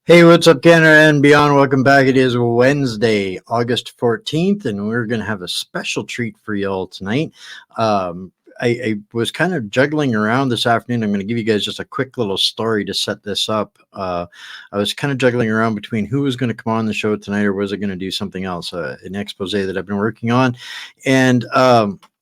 Hey, what's up, Canada and beyond? Welcome back. It is Wednesday, August 14th, and we're going to have a special treat for y'all tonight. I was kind of juggling around this afternoon. I'm going to give you guys just a quick little story to set this up. I was kind of juggling around between who was going to come on the show tonight or was I going to do something else, an expose that I've been working on. And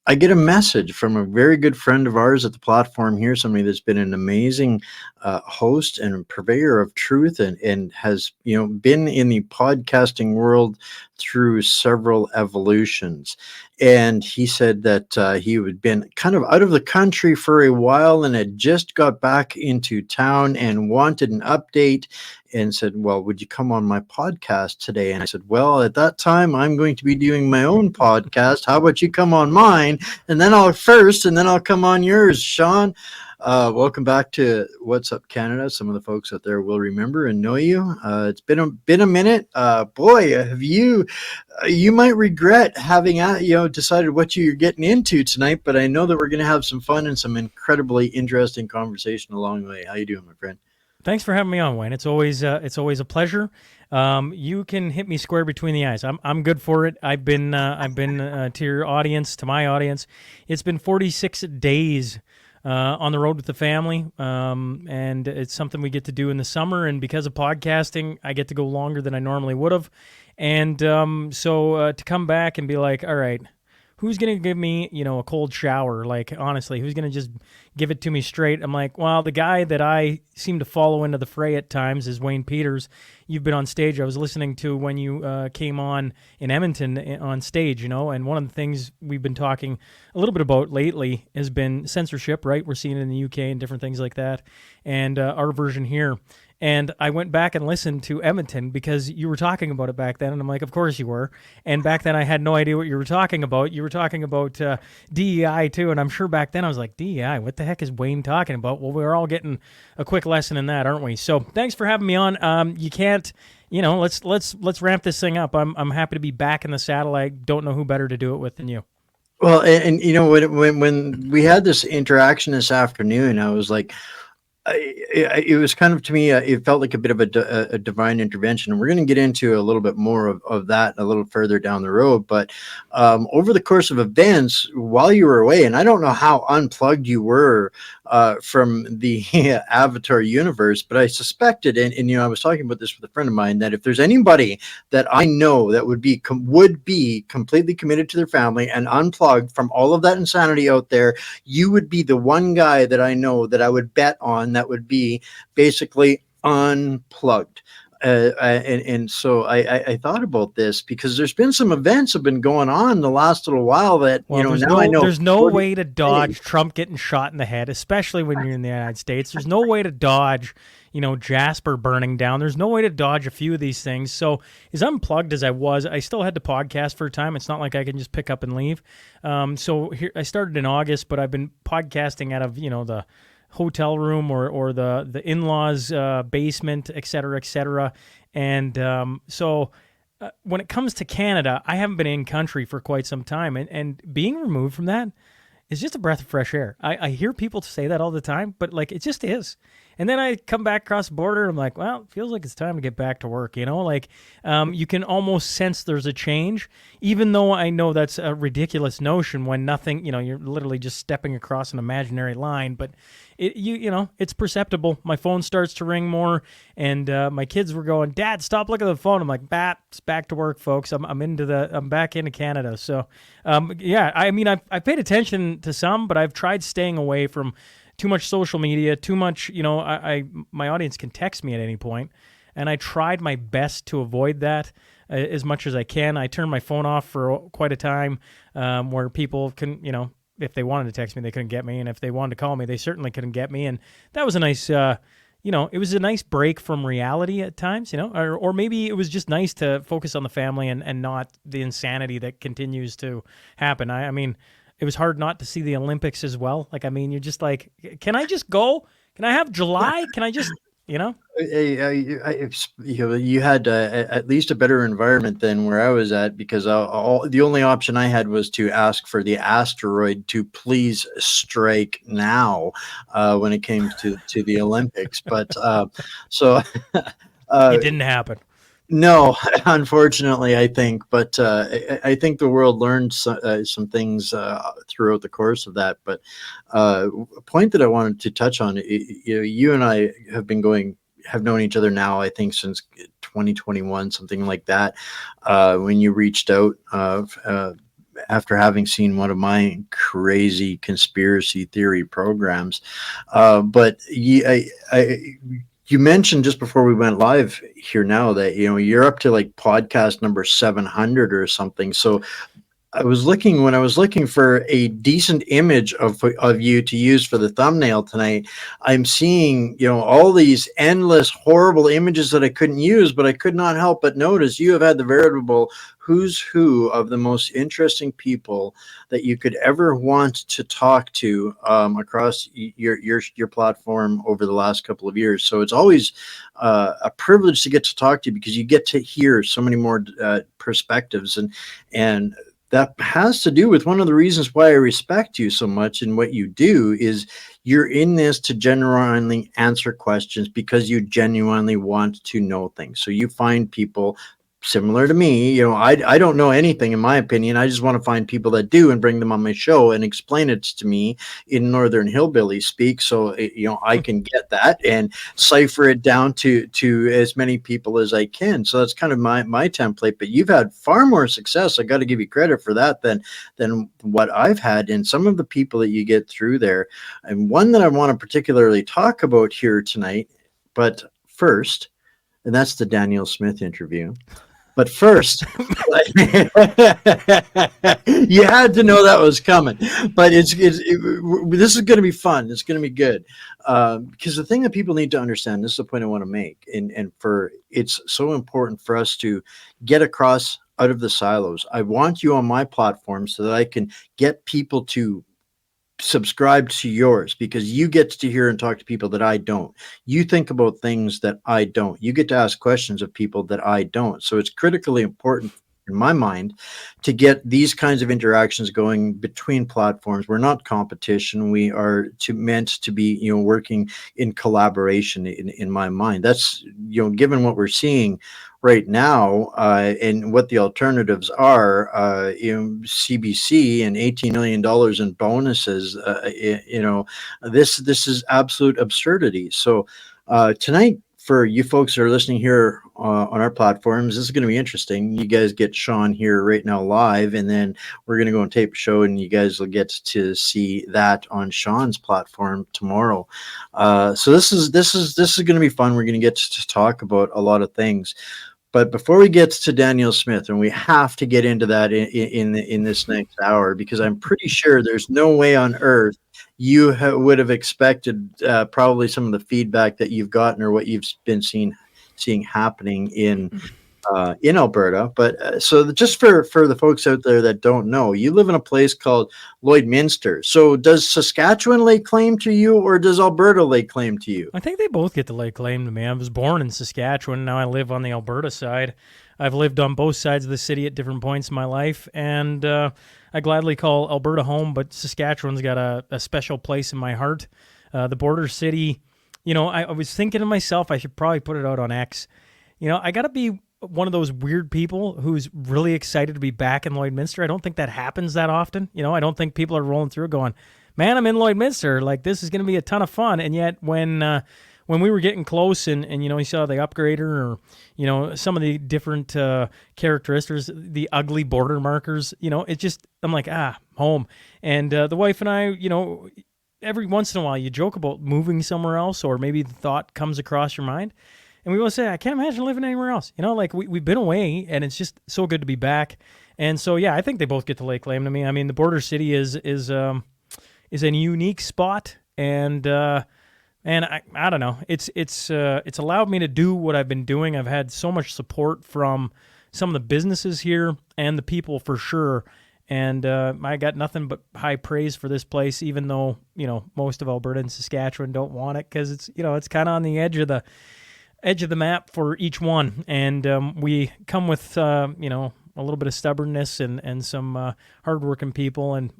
I get a message from a very good friend of ours at the platform here, somebody that's been an amazing host and purveyor of truth and has, been in the podcasting world through several evolutions. And he said that he had been kind of out of the country for a while and had just got back into town and wanted an update and said, well, would you come on my podcast today? And I said, well, at that time, I'm going to be doing my own podcast. How about you come on mine? And then I'll come on yours, Shaun. Welcome back to What's Up Canada. Some of the folks out there will remember and know you. It's been a minute. Boy, have you might regret having decided what you're getting into tonight, but I know that we're going to have some fun and some incredibly interesting conversation along the way. How you doing, my friend? Thanks for having me on, Wayne. It's always a pleasure. You can hit me square between the eyes. I'm good for it. I've been to your audience, to my audience. It's been 46 days on the road with the family, and it's something we get to do in the summer. And because of podcasting, I get to go longer than I normally would have. And so to come back and be like, all right, who's going to give me, a cold shower? Like, honestly, who's going to just give it to me straight? I'm like, well, the guy that I seem to follow into the fray at times is Wayne Peters. You've been on stage. I was listening to when you came on in Edmonton on stage, and one of the things we've been talking a little bit about lately has been censorship, right? We're seeing it in the UK and different things like that, and our version here. And I went back and listened to Edmonton because you were talking about it back then. And I'm like, of course you were. And back then I had no idea what you were talking about. You were talking about DEI too. And I'm sure back then I was like, DEI, what the heck is Wayne talking about? Well, we're all getting a quick lesson in that, aren't we? So thanks for having me on. You can't, let's ramp this thing up. I'm happy to be back in the saddle. I don't know who better to do it with than you. Well, and when we had this interaction this afternoon, I was like, it was kind of, to me, it felt like a bit of a divine intervention. And we're going to get into a little bit more of that a little further down the road. But over the course of events, while you were away, and I don't know how unplugged you were from the Avatar universe, but I suspected, and I was talking about this with a friend of mine, that if there's anybody that I know that would be completely committed to their family and unplugged from all of that insanity out there, you would be the one guy that I know that I would bet on that would be basically unplugged. And so I thought about this because there's been some events have been going on the last little while that, I know. There's no way to dodge Trump getting shot in the head, especially when you're in the United States. There's no way to dodge, Jasper burning down. There's no way to dodge a few of these things. So as unplugged as I was, I still had to podcast for a time. It's not like I can just pick up and leave. So here I started in August, but I've been podcasting out of, the hotel room or the in-laws basement, et cetera, et cetera. And so when it comes to Canada, I haven't been in country for quite some time. And being removed from that is just a breath of fresh air. I hear people say that all the time, but it just is. And then I come back across the border, and I'm like, well, it feels like it's time to get back to work, you can almost sense there's a change, even though I know that's a ridiculous notion when nothing, you're literally just stepping across an imaginary line, but it's perceptible. My phone starts to ring more, and my kids were going, Dad, stop looking at the phone. I'm like, it's back to work, folks. I'm back into Canada. So, I've paid attention to some, but I've tried staying away from too much social media, too much, my audience can text me at any point, and I tried my best to avoid that as much as I can. I turned my phone off for quite a time where people can, if they wanted to text me, they couldn't get me, and if they wanted to call me, they certainly couldn't get me, and that was a nice, it was a nice break from reality at times, or maybe it was just nice to focus on the family and not the insanity that continues to happen. I mean, it was hard not to see the Olympics as well. You're just like, can I just go? Can I have July? Can I just, You had at least a better environment than where I was at, because the only option I had was to ask for the asteroid to please strike now when it came to the Olympics. But so Uh, It didn't happen. no, unfortunately, I think, but I think the world learned some things throughout the course of that. But a point that I wanted to touch on, you and I have known each other now, I think, since 2021, something like that. When you reached out after having seen one of my crazy conspiracy theory programs, but you mentioned just before we went live here now that you're up to like podcast number 700 or something. So when I was looking for a decent image of you to use for the thumbnail tonight, I'm seeing, all these endless horrible images that I couldn't use, but I could not help but notice you have had the veritable who's who of the most interesting people that you could ever want to talk to across your platform over the last couple of years. So it's always a privilege to get to talk to you because you get to hear so many more perspectives, and that has to do with one of the reasons why I respect you so much and what you do is you're in this to genuinely answer questions because you genuinely want to know things. So you find people similar to me. I don't know anything, in my opinion. I just want to find people that do and bring them on my show and explain it to me in Northern Hillbilly speak, so I can get that and cipher it down to as many people as I can. So that's kind of my template. But you've had far more success, I got to give you credit for that, than what I've had, and some of the people that you get through there, and one that I want to particularly talk about here tonight. But first, and that's the Daniel Smith interview. But first, you had to know that was coming. But this is going to be fun. It's going to be good because the thing that people need to understand. This is the point I want to make, and for it's so important for us to get across out of the silos. I want you on my platform so that I can get people to subscribe to yours because you get to hear and talk to people that I don't. You think about things that I don't. You get to ask questions of people that I don't. So it's critically important in my mind to get these kinds of interactions going between platforms. We're not competition. We are meant to be, working in collaboration in my mind. That's, given what we're seeing right now and what the alternatives are, CBC and $18 million in bonuses, this is absolute absurdity. So tonight, for you folks that are listening here on our platforms, this is going to be interesting. You guys get Shaun here right now live, and then we're going to go and tape a show, and you guys will get to see that on Shaun's platform tomorrow. So this is going to be fun. We're going to get to talk about a lot of things. But before we get to Daniel Smith, and we have to get into that in this next hour, because I'm pretty sure there's no way on earth you would have expected probably some of the feedback that you've gotten or what you've been seeing happening in Alberta. But so just for the folks out there that don't know, you live in a place called Lloydminster. So does Saskatchewan lay claim to you, or does Alberta lay claim to you? I think they both get to lay claim to me. I was born in Saskatchewan. Now I live on the Alberta side. I've lived on both sides of the city at different points in my life, and I gladly call Alberta home, but Saskatchewan's got a special place in my heart. The border city, I was thinking to myself, I should probably put it out on X. I got to be one of those weird people who's really excited to be back in Lloydminster. I don't think that happens that often. I don't think people are rolling through going, man, I'm in Lloydminster. Like, this is going to be a ton of fun. And yet when we were getting close and you saw the upgrader or, some of the different characteristics, the ugly border markers, it just, I'm like, home. And the wife and I, every once in a while you joke about moving somewhere else, or maybe the thought comes across your mind. And we both say, I can't imagine living anywhere else. We've been away, and it's just so good to be back. And so, yeah, I think they both get to lay claim to me. I mean, the border city is a unique spot, and I don't know. It's allowed me to do what I've been doing. I've had so much support from some of the businesses here and the people for sure. And I got nothing but high praise for this place, even though most of Alberta and Saskatchewan don't want it because it's it's kind of on the edge of the map for each one, and we come with a little bit of stubbornness and some hardworking people, and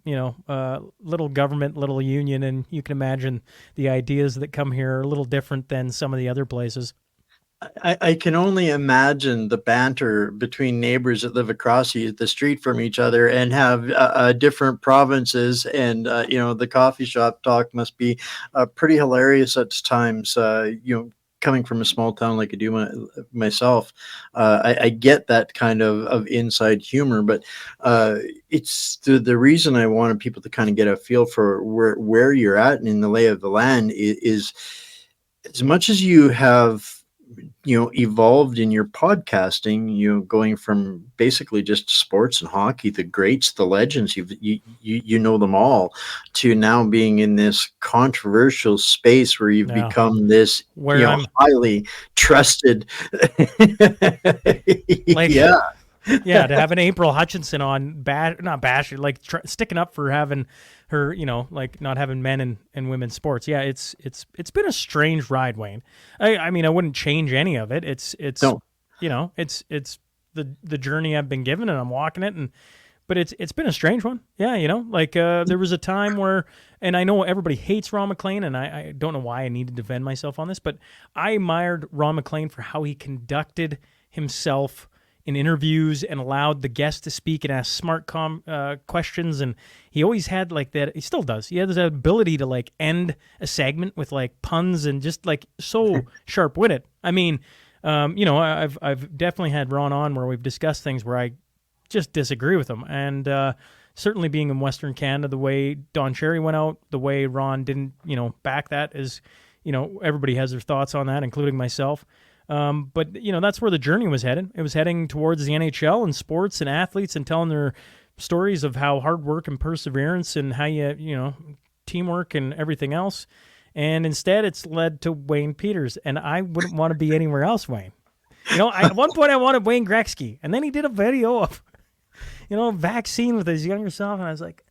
little government, little union, and you can imagine the ideas that come here are a little different than some of the other places. I can only imagine the banter between neighbors that live across the street from each other and have different provinces, and the coffee shop talk must be pretty hilarious at times. Coming from a small town like I do myself, I get that kind of inside humor, but it's the reason I wanted people to kind of get a feel for where you're at in the lay of the land is as much as you have evolved in your podcasting, going from basically just sports and hockey, the greats, the legends, you know them all, to now being in this controversial space where you've Yeah. become this Where I'm highly trusted. like, Yeah. yeah, to have an April Hutchinson on not bashing, like sticking up for having her, like not having men and women's sports. Yeah, it's been a strange ride, Wayne. I mean, I wouldn't change any of it. It's No. it's the journey I've been given, and I'm walking it, but it's been a strange one. Yeah, there was a time where, and I know everybody hates Ron MacLean, and I don't know why I need to defend myself on this, but I admired Ron MacLean for how he conducted himself in interviews and allowed the guests to speak and ask smart questions. And he always had like that. He still does. He has that ability to like end a segment with like puns and just like so sharp witted. I mean, I've definitely had Ron on where we've discussed things where I just disagree with him. And certainly being in Western Canada, the way Don Cherry went out, the way Ron didn't, back that is, everybody has their thoughts on that, including myself. But that's where the journey was headed. It was heading towards the NHL and sports and athletes and telling their stories of how hard work and perseverance and how teamwork and everything else. And instead, it's led to Wayne Peters, and I wouldn't want to be anywhere else, Wayne. At one point I wanted Wayne Gretzky, and then he did a video of, vaccine with his younger self, and I was like,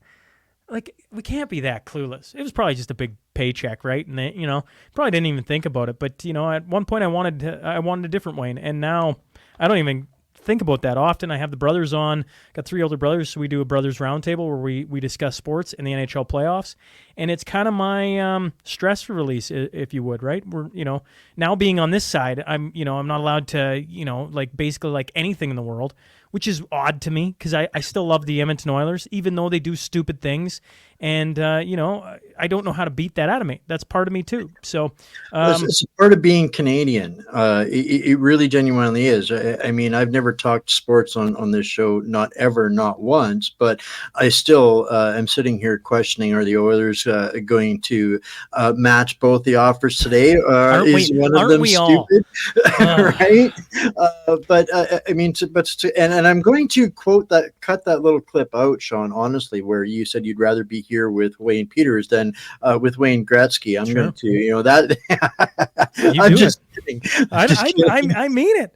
we can't be that clueless. It was probably just a big paycheck, right? And they, probably didn't even think about it. But at one point I wanted a different Wayne, and now I don't even think about that often. I have the brothers on. Got 3 older brothers, so we do a brothers roundtable where we discuss sports and the NHL playoffs, and it's kind of my stress release, if you would, right? We're now being on this side, I'm not allowed to basically like anything in the world, which is odd to me because I still love the Edmonton Oilers, even though they do stupid things. And, I don't know how to beat that out of me. That's part of me, too. So it's part of being Canadian. It really genuinely is. I mean, I've never talked sports on this show, not ever, not once, but I still am sitting here questioning, are the Oilers going to match both the offers today? Is one of them stupid? Right? And I'm going to cut that little clip out, Shaun, honestly, where you said you'd rather be here with Wayne Peters than with Wayne Gretzky. I'm going to, that. I'm just kidding. I mean it.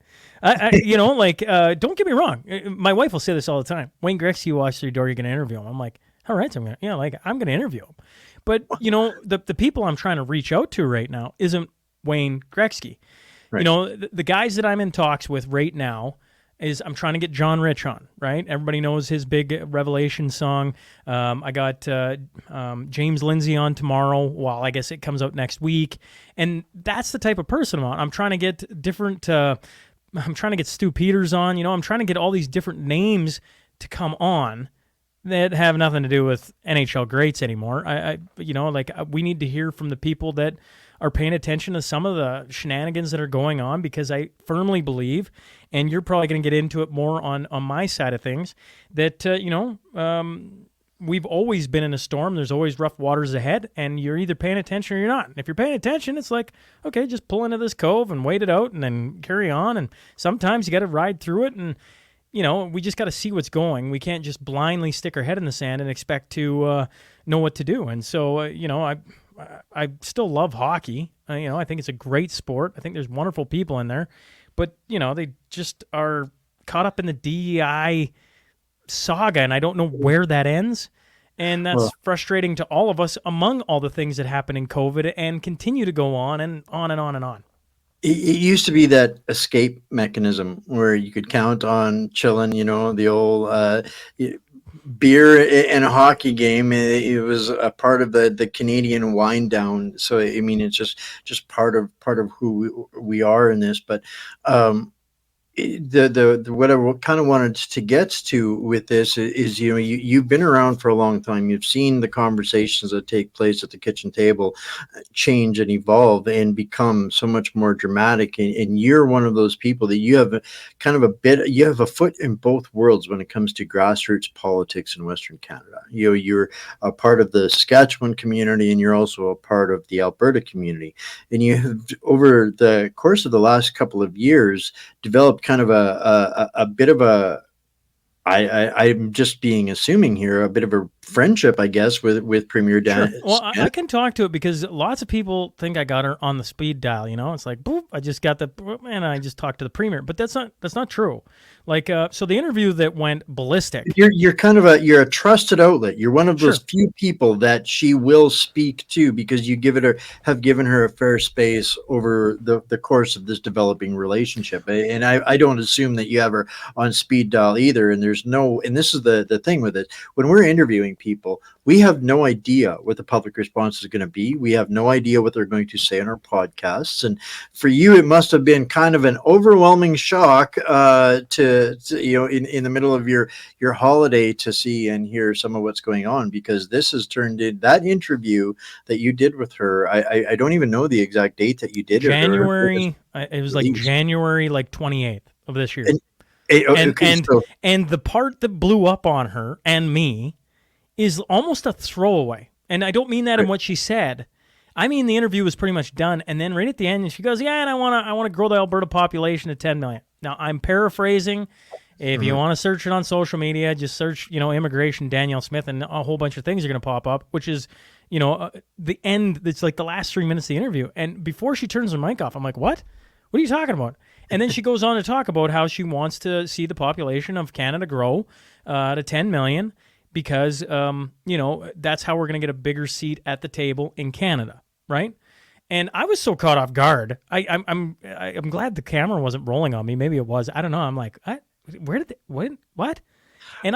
Don't get me wrong. My wife will say this all the time. Wayne Gretzky walks through your door, you're going to interview him. I'm like, all right, so I'm going to interview him. But, the people I'm trying to reach out to right now isn't Wayne Gretzky. Right. The guys that I'm in talks with right now is I'm trying to get John Rich on, right? Everybody knows his big Revelation song. I got James Lindsay on tomorrow. Well, I guess it comes out next week. And that's the type of person I'm on. I'm trying to get different... I'm trying to get Stu Peters on. I'm trying to get all these different names to come on that have nothing to do with NHL greats anymore. We need to hear from the people that are paying attention to some of the shenanigans that are going on, because I firmly believe, and you're probably going to get into it more on my side of things, that, we've always been in a storm. There's always rough waters ahead, and you're either paying attention or you're not. And if you're paying attention, it's like, okay, just pull into this cove and wait it out and then carry on. And sometimes you got to ride through it, and, we just got to see what's going. We can't just blindly stick our head in the sand and expect to know what to do. And so, I still love hockey. I think it's a great sport. I think there's wonderful people in there, but they just are caught up in the DEI saga, and I don't know where that ends. And that's frustrating to all of us, among all the things that happen in COVID and continue to go on and on and on and on. It used to be that escape mechanism where you could count on chilling, the old beer and a hockey game. It was a part of the Canadian wind down. So I mean, it's just part of who we are in this. But the what I kind of wanted to get to with this is, you've been around for a long time. You've seen the conversations that take place at the kitchen table change and evolve and become so much more dramatic. And you're one of those people that you have you have a foot in both worlds when it comes to grassroots politics in Western Canada. You're a part of the Saskatchewan community, and you're also a part of the Alberta community. And you have, over the course of the last couple of years, developed kind of a bit of I'm just being assuming here, a bit of a friendship, I guess, with Premier Dan. Sure. Well, I can talk to it because lots of people think I got her on the speed dial. It's like, boop, I just got and I just talked to the Premier, but that's not true. Like, so the interview that went ballistic. You're kind of you're a trusted outlet. You're one of those few people that she will speak to because you have given her a fair space over the course of this developing relationship. And I don't assume that you have her on speed dial either. And and this is the thing with it. When we're interviewing people, we have no idea what the public response is going to be. We have no idea what they're going to say on our podcasts. And for you, it must have been kind of an overwhelming shock in the middle of your holiday to see and hear some of what's going on, because this has turned in that interview that you did with her. I don't even know the exact date that you did January. It was like January 28th of this year. And the part that blew up on her and me is almost a throwaway. And I don't mean that in what she said. I mean, the interview was pretty much done. And then right at the end, she goes, yeah, and I want to grow the Alberta population to 10 million. Now, I'm paraphrasing. If you want to search it on social media, just search, immigration, Danielle Smith, and a whole bunch of things are going to pop up, which is, the end. It's like the last 3 minutes of the interview. And before she turns her mic off, I'm like, what? What are you talking about? And then she goes on to talk about how she wants to see the population of Canada grow to 10 million because, that's how we're going to get a bigger seat at the table in Canada, right? And I was so caught off guard. I'm glad the camera wasn't rolling on me. Maybe it was. I don't know. I'm like, what? And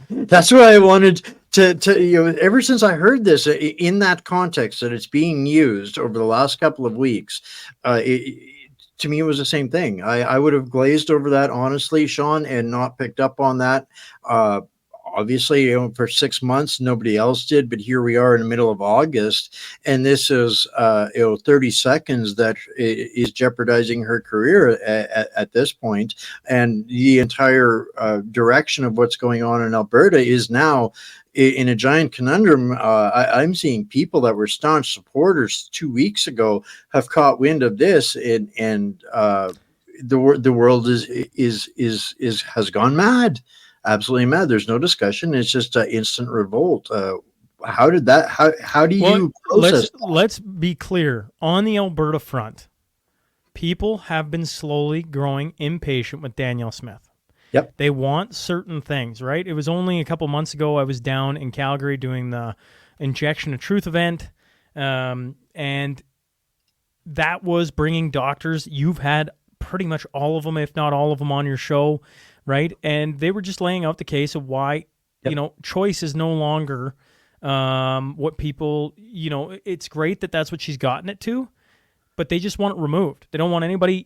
that's what I wanted to ever since I heard this in that context that it's being used over the last couple of weeks. To me, it was the same thing. I would have glazed over that, honestly, Shaun, and not picked up on that. Obviously, for 6 months, nobody else did, but here we are in the middle of August, and this is 30 seconds that is jeopardizing her career at this point, and the entire direction of what's going on in Alberta is now in a giant conundrum. I'm seeing people that were staunch supporters 2 weeks ago have caught wind of this, and the world has gone mad. Absolutely mad. There's no discussion. It's just instant revolt. How did that? How do you process? Let's be clear. On the Alberta front, people have been slowly growing impatient with Danielle Smith. Yep. They want certain things, right? It was only a couple months ago I was down in Calgary doing the Injection of Truth event, and that was bringing doctors. You've had pretty much all of them, if not all of them, on your show. Right. And they were just laying out the case of why, choice is no longer what people, it's great that that's what she's gotten it to, but they just want it removed. They don't want anybody,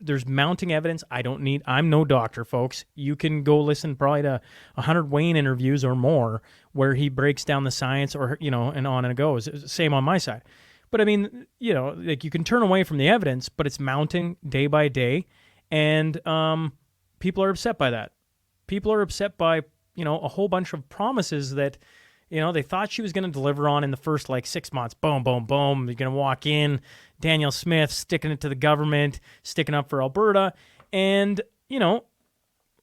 there's mounting evidence. I'm no doctor, folks. You can go listen probably to 100 Wayne interviews or more where he breaks down the science or, and on and it goes. Same on my side. But I mean, you can turn away from the evidence, but it's mounting day by day. And, people are upset by that. People are upset by, a whole bunch of promises that, they thought she was going to deliver on in the first 6 months. Boom, boom, boom. You're going to walk in, Danielle Smith sticking it to the government, sticking up for Alberta. And,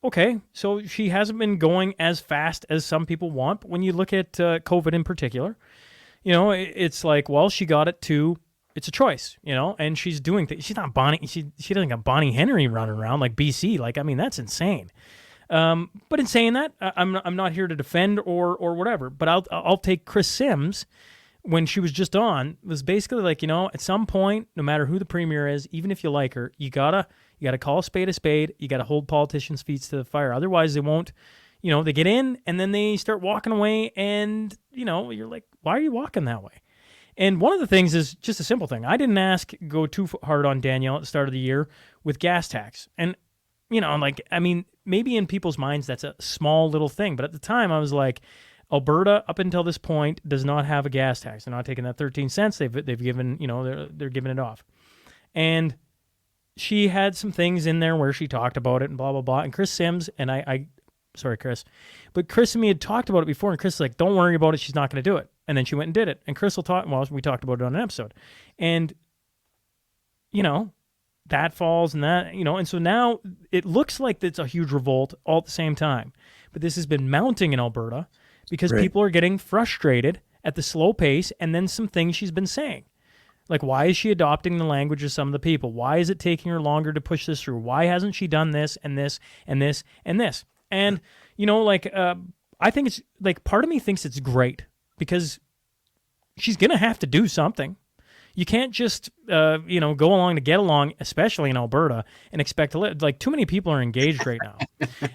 okay, so she hasn't been going as fast as some people want. But when you look at COVID in particular, it's like, well, she got it to... It's a choice, and she's doing things. She's not Bonnie. She doesn't got Bonnie Henry running around like BC. That's insane. But in saying that, I'm not here to defend or whatever. But I'll take Chris Sims when she was just on was basically at some point, no matter who the premier is, even if you like her, you gotta call a spade a spade. You gotta hold politicians' feet to the fire. Otherwise, they won't they get in and then they start walking away, and you're like, why are you walking that way? And one of the things is just a simple thing. I didn't go too hard on Danielle at the start of the year with gas tax. And, maybe in people's minds that's a small little thing. But at the time, I was like, Alberta, up until this point, does not have a gas tax. They're not taking that 13 cents. They've given, they're giving it off. And she had some things in there where she talked about it and blah, blah, blah. And Chris Sims and sorry, Chris, but Chris and me had talked about it before. And Chris was like, don't worry about it. She's not going to do it. And then she went and did it. And Crystal we talked about it on an episode. And, that falls and that, and so now it looks like it's a huge revolt all at the same time. But this has been mounting in Alberta because people are getting frustrated at the slow pace and then some things she's been saying. Like, why is she adopting the language of some of the people? Why is it taking her longer to push this through? Why hasn't she done this and this and this and this? And, I think it's like, part of me thinks it's great because she's going to have to do something. You can't just, go along to get along, especially in Alberta, and expect to live. Like, too many people are engaged right now.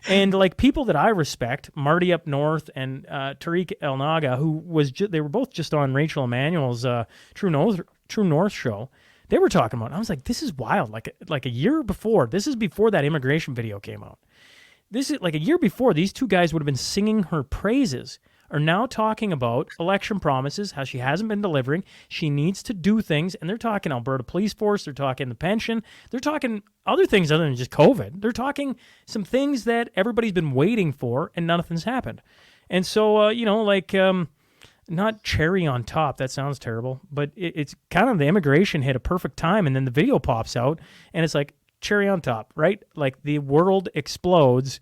And, like, people that I respect, Marty up north and Tariq El Naga, who they were both just on Rachel Emmanuel's True North show. They were talking about it. I was like, this is wild. Like a year before. This is before that immigration video came out. This is like a year before. These two guys would have been singing her praises, are now talking about election promises, how she hasn't been delivering. She needs to do things, and they're talking Alberta Police Force. They're talking the pension. They're talking other things other than just COVID. They're talking some things that everybody's been waiting for, and nothing's happened. And so, not cherry on top. That sounds terrible, but it's kind of the immigration hit a perfect time, and then the video pops out, and it's like cherry on top, right? Like the world explodes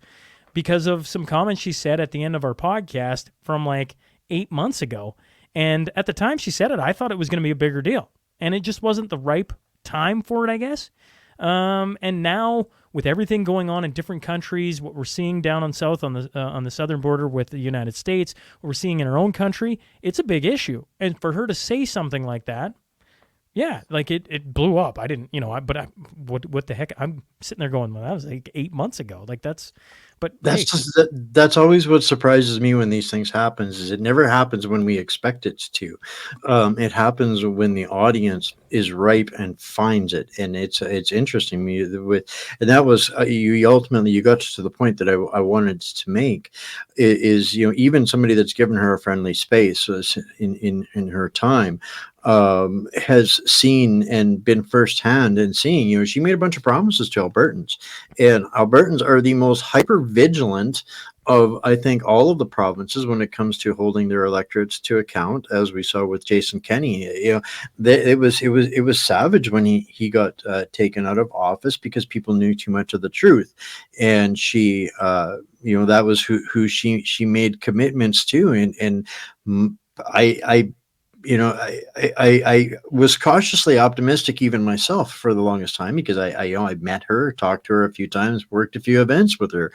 because of some comments she said at the end of our podcast from like 8 months ago. And at the time she said it, I thought it was going to be a bigger deal. And it just wasn't the ripe time for it, I guess. And now with everything going on in different countries, what we're seeing down on the southern border with the United States, what we're seeing in our own country, it's a big issue. And for her to say something like that, yeah, like it blew up. I didn't, what the heck? I'm sitting there going, well, that was like 8 months ago. Like that's that's always what surprises me when these things happens. Is it never happens when we expect it to. It happens when the audience is ripe and finds it, and it's interesting. And that was you ultimately you got to the point that I wanted to make is even somebody that's given her a friendly space in her time. Has seen and been firsthand and seeing, she made a bunch of promises to Albertans, and Albertans are the most hyper vigilant of, I think, all of the provinces when it comes to holding their electorates to account, as we saw with Jason Kenney. It was savage when he got taken out of office because people knew too much of the truth, and she, that was who she made commitments to, and I was cautiously optimistic even myself for the longest time because I met her, talked to her a few times, worked a few events with her,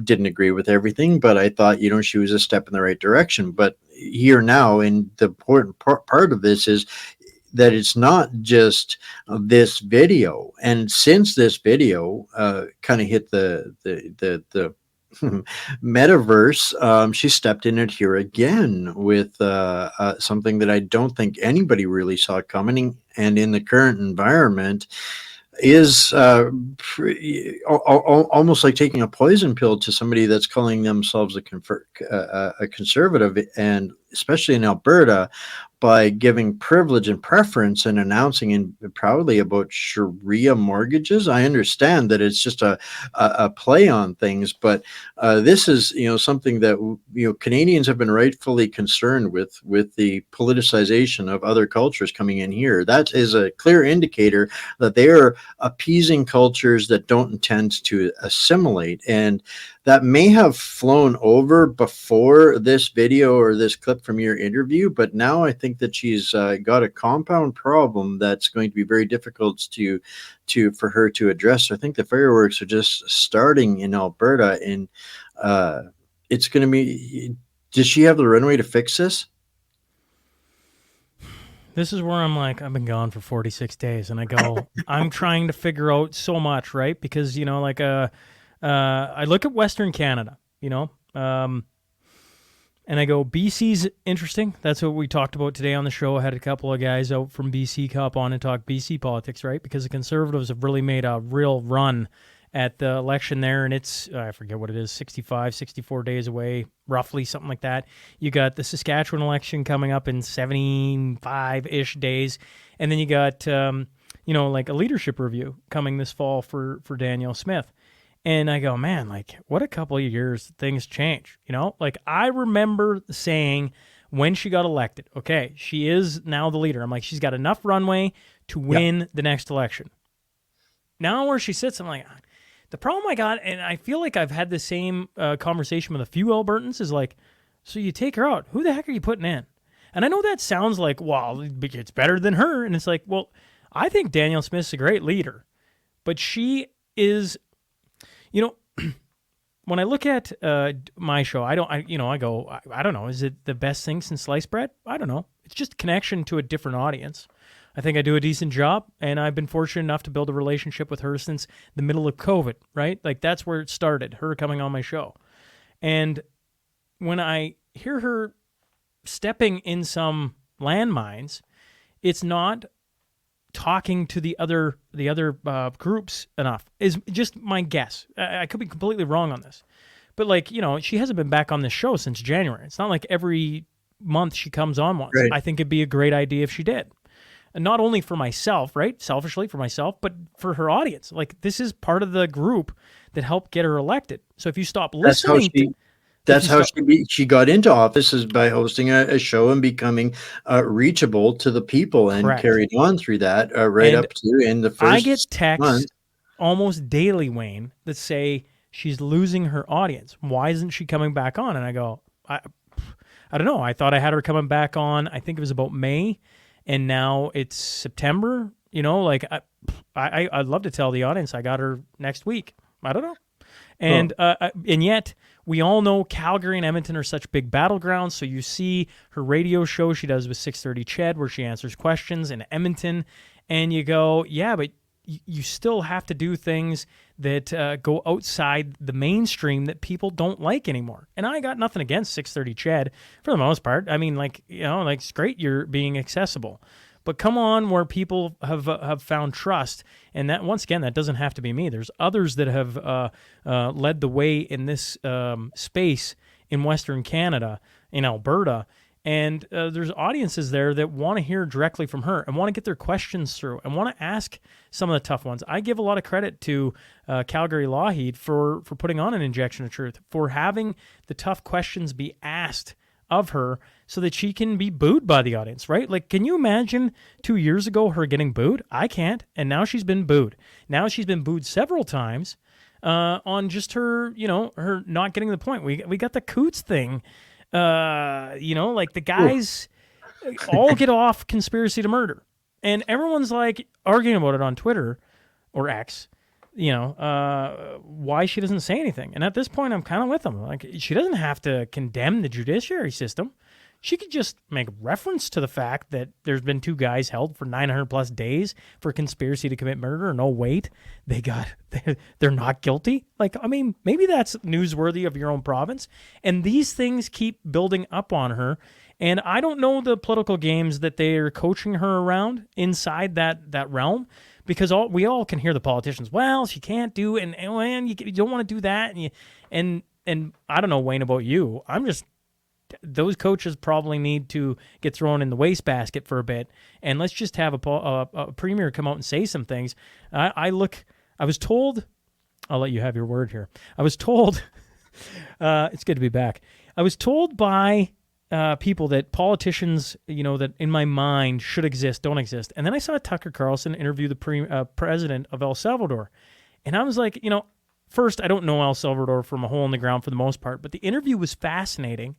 didn't agree with everything, but I thought, she was a step in the right direction. But here now, and the important part of this is that it's not just this video. And since this video kind of hit the metaverse, she stepped in it here again with something that I don't think anybody really saw coming, and in the current environment is almost like taking a poison pill to somebody that's calling themselves a conservative, and especially in Alberta, by giving privilege and preference and announcing and proudly about Sharia mortgages. I understand that it's just a play on things, but this is something that Canadians have been rightfully concerned with the politicization of other cultures coming in here. That is a clear indicator that they are appeasing cultures that don't intend to assimilate, and that may have flown over before this video or this clip from your interview, but now I think that she's got a compound problem that's going to be very difficult for her to address. So I think the fireworks are just starting in Alberta, and it's going to be. Does she have the runway to fix this? This is where I'm like, I've been gone for 46 days, and I go, I'm trying to figure out so much, right? Because I look at Western Canada, And I go, BC's interesting. That's what we talked about today on the show. I had a couple of guys out from BC come on and talk BC politics, right? Because the Conservatives have really made a real run at the election there, and it's, I forget what it is, 65, 64 days away, roughly, something like that. You got the Saskatchewan election coming up in 75-ish days, and then you got, like a leadership review coming this fall for Danielle Smith. And I go, man, like, what a couple of years things change, Like, I remember saying when she got elected, okay, she is now the leader. I'm like, she's got enough runway to win the next election. Now where she sits, I'm like, the problem I got, and I feel like I've had the same conversation with a few Albertans, is like, so you take her out, who the heck are you putting in? And I know that sounds like, well, it's better than her. And it's like, well, I think Danielle Smith's a great leader, but she is... when I look at my show, I don't know, is it the best thing since sliced bread? I don't know. It's just a connection to a different audience. I think I do a decent job, and I've been fortunate enough to build a relationship with her since the middle of COVID, right? Like, that's where it started, her coming on my show. And when I hear her stepping in some landmines, it's not talking to the other groups enough, is just my guess. I could be completely wrong on this, but she hasn't been back on this show since January. It's not like every month she comes on once. Right. I think it'd be a great idea if she did, and not only for myself, right, selfishly for myself, but for her audience. Like, this is part of the group that helped get her elected. So if you stop listening, that's how she got into office, is by hosting a show and becoming reachable to the people, and Correct. Carried on through that up to in the first I get texts month. Almost daily, Wayne, that say she's losing her audience. Why isn't she coming back on? And I go, I don't know. I thought I had her coming back on, I think it was about May, and now it's September. I'd love to tell the audience I got her next week. I don't know. And yet we all know Calgary and Edmonton are such big battlegrounds. So you see her radio show she does with 630 Ched, where she answers questions in Edmonton, and you go, yeah, but you still have to do things that go outside the mainstream that people don't like anymore. And I got nothing against 630 Ched for the most part. I mean, it's great you're being accessible. But come on, where people have found trust, and that, once again, that doesn't have to be me. There's others that have led the way in this space in Western Canada, in Alberta, and there's audiences there that want to hear directly from her and want to get their questions through and want to ask some of the tough ones. I give a lot of credit to Calgary Lougheed for putting on an Injection of Truth, for having the tough questions be asked of her so that she can be booed by the audience, right? Like, can you imagine 2 years ago her getting booed? I can't. And now she's been booed. Now she's been booed several times on just her, her not getting the point. We got the Coots thing, the guys all get off conspiracy to murder. And everyone's arguing about it on Twitter or X, why she doesn't say anything. And at this point, I'm kind of with them. She doesn't have to condemn the judiciary system. She could just make reference to the fact that there's been 2 guys held for 900 plus days for conspiracy to commit murder. No, wait, they're not guilty. Maybe that's newsworthy of your own province. And these things keep building up on her. And I don't know the political games that they are coaching her around inside that realm. Because we all can hear the politicians, well, she can't do, and you don't want to do that, and I don't know, Wayne, about you. Those coaches probably need to get thrown in the wastebasket for a bit, and let's just have a premier come out and say some things. I was told, I'll let you have your word here. I was told, it's good to be back. I was told by people that politicians, that in my mind should exist, don't exist. And then I saw Tucker Carlson interview the president of El Salvador. And I was like, first, I don't know El Salvador from a hole in the ground for the most part, but the interview was fascinating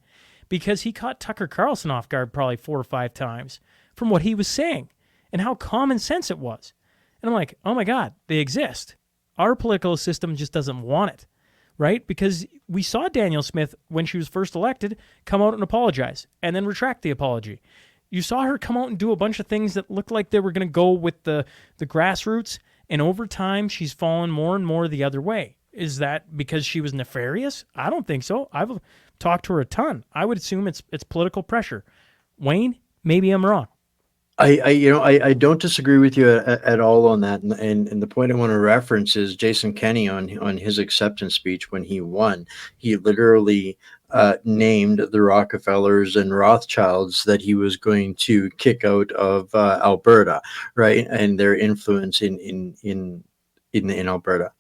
because he caught Tucker Carlson off guard probably 4 or 5 times from what he was saying and how common sense it was. And I'm like, oh my God, they exist. Our political system just doesn't want it. Right? Because we saw Danielle Smith, when she was first elected, come out and apologize and then retract the apology. You saw her come out and do a bunch of things that looked like they were going to go with the grassroots, and over time, she's fallen more and more the other way. Is that because she was nefarious? I don't think so. I've talked to her a ton. I would assume it's political pressure. Wayne, maybe I'm wrong. I don't disagree with you at all on that. And the point I want to reference is Jason Kenney on his acceptance speech when he won. He literally named the Rockefellers and Rothschilds that he was going to kick out of Alberta, right, and their influence in Alberta.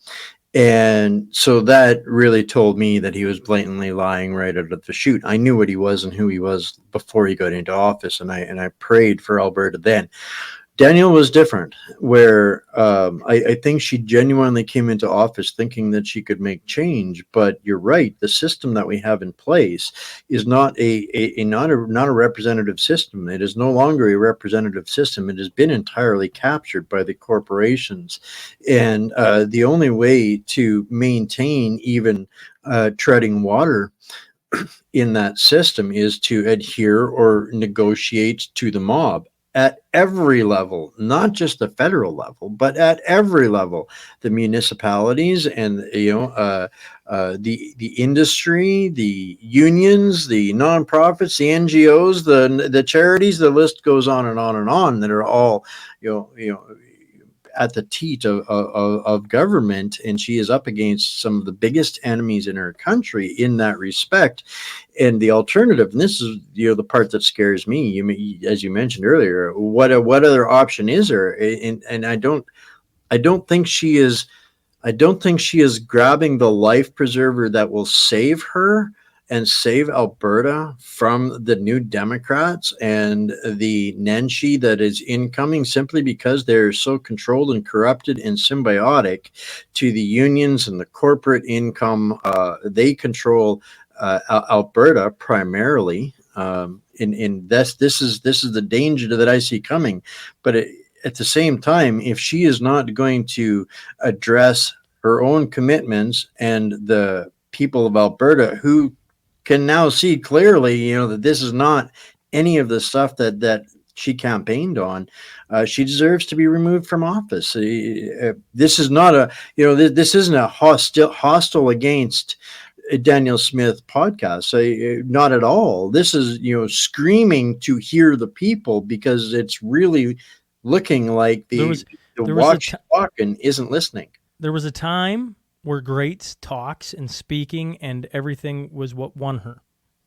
And so that really told me that he was blatantly lying right out of the chute. I knew what he was and who he was before he got into office, and I prayed for Alberta then. Danielle was different, where I think she genuinely came into office thinking that she could make change. But you're right, the system that we have in place is not not a representative system. It is no longer a representative system. It has been entirely captured by the corporations, and the only way to maintain even treading water in that system is to adhere or negotiate to the mob at every level, not just the federal level, but at every level. The municipalities and the industry, the unions, the nonprofits, the NGOs, the charities. The list goes on and on and on. That are all at the teat of government, and she is up against some of the biggest enemies in her country in that respect. And the alternative, and this is the part that scares me, as you mentioned earlier, what other option is there? And I don't think she is grabbing the life preserver that will save her and save Alberta from the new Democrats and the Nenshi that is incoming, simply because they're so controlled and corrupted and symbiotic to the unions and the corporate income. They control Alberta primarily. In this is the danger that I see coming. But at the same time, if she is not going to address her own commitments and the people of Alberta, who can now see clearly, that this is not any of the stuff that she campaigned on, she deserves to be removed from office. This is not this isn't a hostile against Danielle Smith podcast. Not at all. This is, screaming to hear the people, because it's really looking like the watch talking isn't listening. There was a time where great talks and speaking and everything was what won her,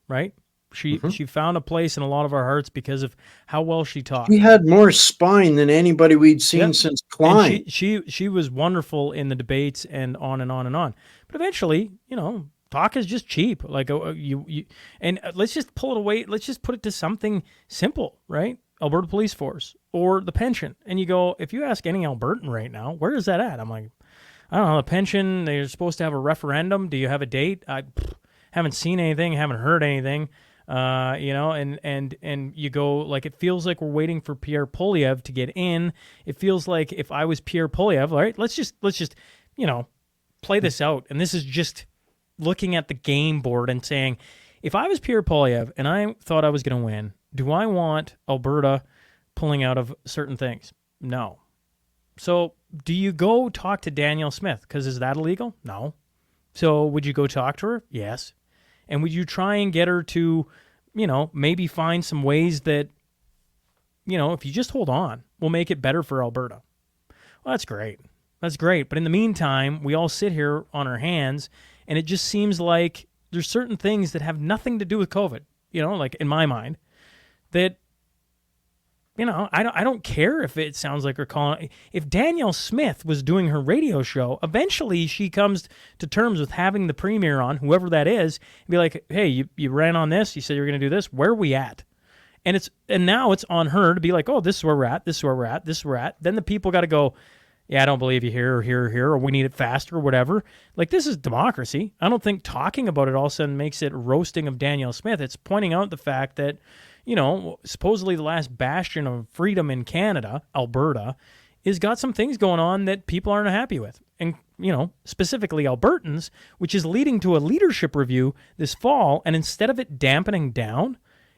right? She found a place in a lot of our hearts because of how well she talked. She had more spine than anybody we'd seen since Klein. And she was wonderful in the debates and on and on and on. But eventually, talk is just cheap. Like and let's just pull it away. Let's just put it to something simple, right? Alberta Police Force or the pension. And you go, if you ask any Albertan right now, where is that at? I'm like, I don't know, the pension, they're supposed to have a referendum. Do you have a date? I haven't seen anything, haven't heard anything. And you go, like, it feels like we're waiting for Pierre Poilievre to get in. It feels like if I was Pierre Poilievre, all right, let's just play this out. And this is just looking at the game board and saying, if I was Pierre Poilievre and I thought I was going to win, do I want Alberta pulling out of certain things? No. So do you go talk to Danielle Smith? Because is that illegal? No. So would you go talk to her? Yes. And would you try and get her to, maybe find some ways that, if you just hold on, we'll make it better for Alberta? Well, that's great. That's great. But in the meantime, we all sit here on our hands, and it just seems like there's certain things that have nothing to do with COVID, like in my mind, that, I don't care if it sounds like we're calling. If Danielle Smith was doing her radio show, eventually she comes to terms with having the premier on, whoever that is, and be like, hey, you ran on this, you said you were going to do this, where are we at? And now it's on her to be like, oh, this is where we're at, this is where we're at, this is where we're at. Then the people got to go, yeah, I don't believe you here or here or here, or we need it faster or whatever. Like, this is democracy. I don't think talking about it all of a sudden makes it roasting of Danielle Smith. It's pointing out the fact that, supposedly the last bastion of freedom in Canada, Alberta, has got some things going on that people aren't happy with. And, specifically Albertans, which is leading to a leadership review this fall. And instead of it dampening down,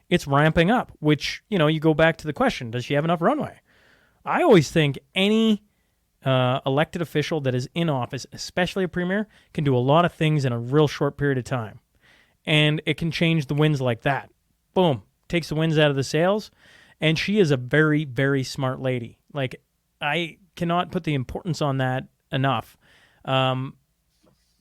it's ramping up, which, you go back to the question, does she have enough runway? I always think any elected official that is in office, especially a premier, can do a lot of things in a real short period of time. And it can change the winds like that. Boom. Takes the winds out of the sails. And she is a very, very smart lady. Like, I cannot put the importance on that enough.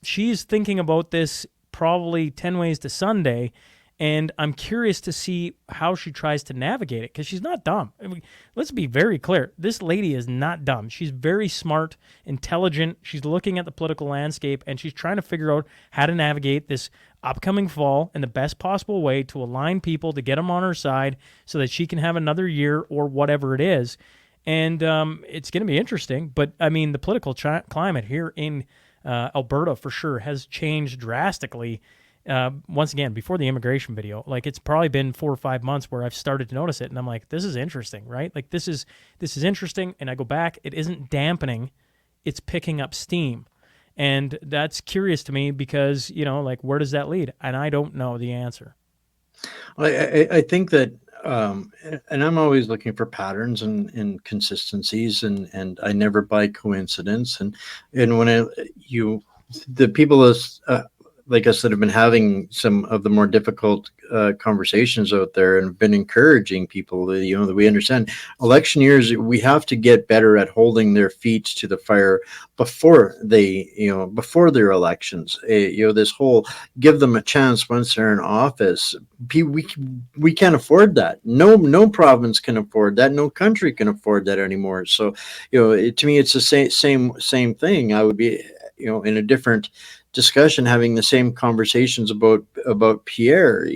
She's thinking about this probably 10 ways to Sunday, and I'm curious to see how she tries to navigate it, because she's not dumb. I mean, let's be very clear. This lady is not dumb. She's very smart, intelligent. She's looking at the political landscape, and she's trying to figure out how to navigate this upcoming fall in the best possible way to align people, to get them on her side so that she can have another year or whatever it is. And it's going to be interesting. But, I mean, the political climate here in Alberta for sure has changed drastically. Once again, before the immigration video, like, it's probably been 4 or 5 months where I've started to notice it, and I'm like, this is interesting, right? Like, this is interesting, and I go back, it isn't dampening, it's picking up steam. And that's curious to me because, like, where does that lead? And I don't know the answer. I think that, and I'm always looking for patterns and consistencies, and I never buy coincidence. And when the people like I said, have been having some of the more difficult conversations out there, and been encouraging people that we understand electioneers, we have to get better at holding their feet to the fire before before their elections. This whole give them a chance once they're in office. We can't afford that. No province can afford that. No country can afford that anymore. So, to me, it's the same thing. I would be, in a different discussion, having the same conversations about Pierre.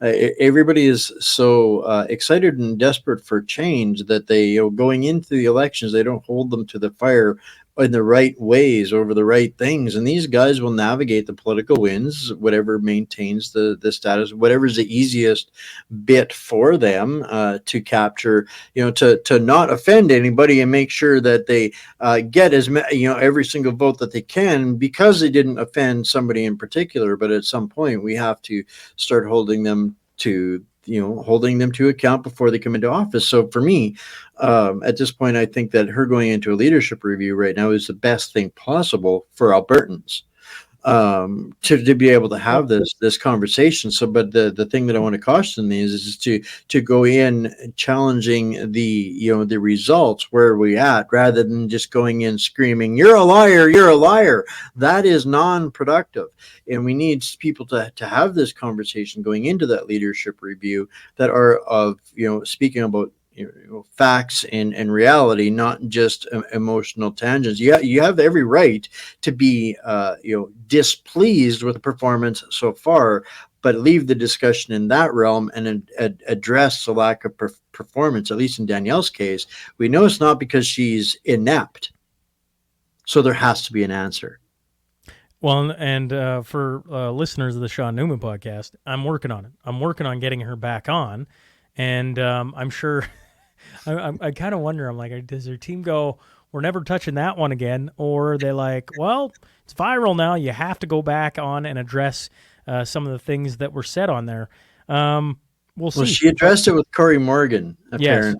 Everybody is so excited and desperate for change that they, going into the elections, they don't hold them to the fire in the right ways over the right things. And these guys will navigate the political winds, whatever maintains the status, whatever is the easiest bit for them to capture, to not offend anybody and make sure that they get every single vote that they can, because they didn't offend somebody in particular. But at some point we have to start holding them to account before they come into office. So for me, at this point, I think that her going into a leadership review right now is the best thing possible for Albertans, to be able to have this conversation. So, but the thing that I want to caution them is to go in challenging the results, where are we at, rather than just going in screaming, "You're a liar, you're a liar." That is non-productive, and we need people to have this conversation going into that leadership review that are of speaking about facts and reality, not just emotional tangents. You have every right to be displeased with the performance so far, but leave the discussion in that realm and address the lack of performance. At least in Danielle's case, we know it's not because she's inept, so there has to be an answer. Well, and for listeners of the Shaun Newman podcast, I'm working on it. I'm working on getting her back on, and I'm sure. I kind of wonder, I'm like, does their team go, we're never touching that one again? Or are they like, well, it's viral now, you have to go back on and address some of the things that were said on there. We'll see. Well, she addressed it with Corey Morgan, apparently. Yes,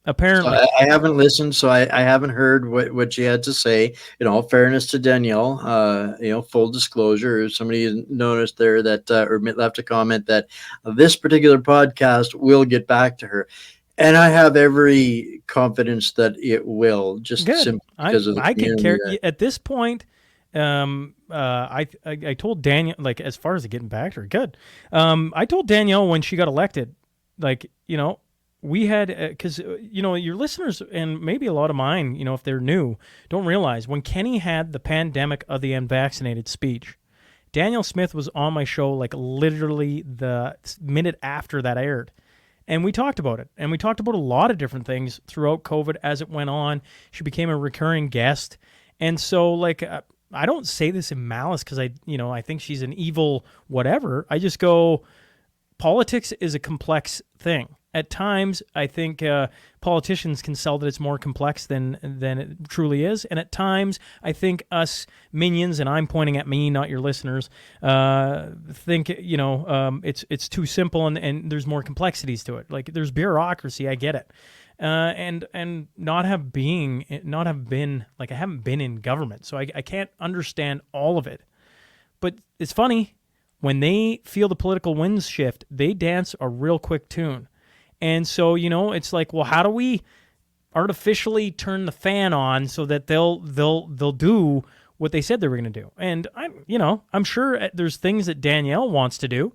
apparently. So I haven't listened, so I haven't heard what she had to say. In all fairness to Danielle, full disclosure, somebody noticed there that, or left a comment that this particular podcast will get back to her. And I have every confidence that it will, just simply because of the I can care at this point. I told Danielle, like, as far as getting back to her, good. I told Danielle when she got elected, like, we had, because, your listeners, and maybe a lot of mine, if they're new, don't realize when Kenny had the pandemic of the unvaccinated speech, Danielle Smith was on my show, like, literally the minute after that aired. And we talked about it. And we talked about a lot of different things throughout COVID as it went on. She became a recurring guest. And so, like, I don't say this in malice because I think she's an evil whatever. I just go, politics is a complex thing. at times, I think politicians can sell that it's more complex than it truly is, and at times, I think us minions, and I'm pointing at me, not your listeners, think it's too simple, and there's more complexities to it. Like there's bureaucracy, I get it, and not have been like I haven't been in government, so I can't understand all of it. But it's funny when they feel the political winds shift, they dance a real quick tune. And so, it's like, well, how do we artificially turn the fan on so that they'll do what they said they were going to do? And I'm sure there's things that Danielle wants to do,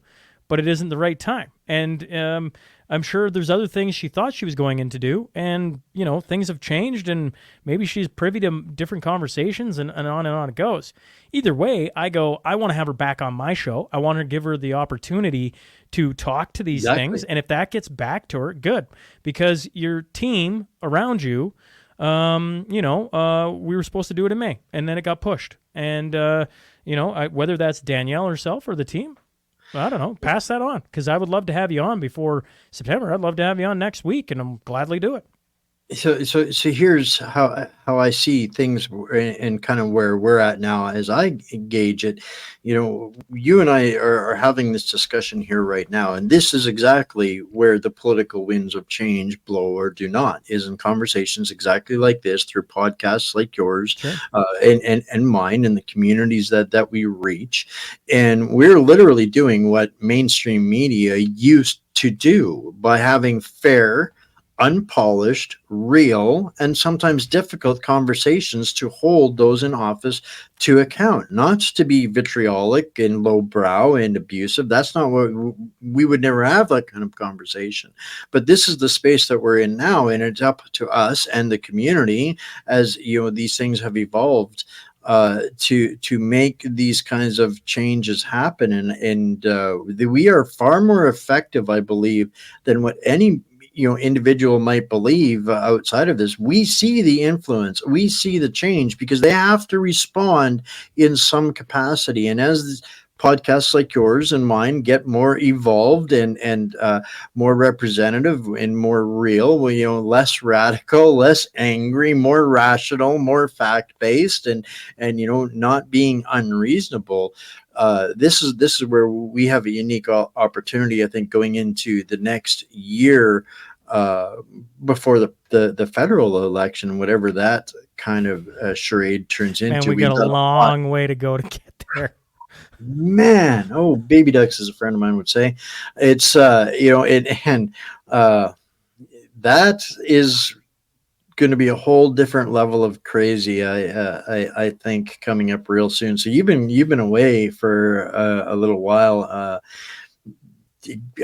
but it isn't the right time. And I'm sure there's other things she thought she was going in to do, and things have changed, and maybe she's privy to different conversations, and on it goes. Either way, I want to have her back on my show. I want to give her the opportunity to talk to these things, and if that gets back to her, good, because your team around you, we were supposed to do it in May, and then it got pushed, and whether that's Danielle herself or the team, I don't know, pass that on, because I would love to have you on before September. I'd love to have you on next week, and I'm gladly do it. So here's how I see things and kind of where we're at now as I gauge it. You and I are having this discussion here right now, and this is exactly where the political winds of change blow or do not, is in conversations exactly like this, through podcasts like yours, Sure. and mine, and the communities that we reach. And we're literally doing what mainstream media used to do by having fair, unpolished, real, and sometimes difficult conversations to hold those in office to account, not to be vitriolic and lowbrow and abusive. That's not what we would never have, that kind of conversation. But this is the space that we're in now, and it's up to us and the community, as these things have evolved, to make these kinds of changes happen, and we are far more effective, I believe, than what any individual might believe outside of this. We see the influence, we see the change, because they have to respond in some capacity. And as podcasts like yours and mine get more evolved and more representative and more real, less radical, less angry, more rational, more fact-based, and not being unreasonable. This is where we have a unique opportunity, I think, going into the next year, before the federal election, whatever that kind of charade turns into. And we got a long way to go to get there. Man, oh, baby ducks, as a friend of mine would say. It's that is going to be a whole different level of crazy, I think, coming up real soon. So you've been away for a little while.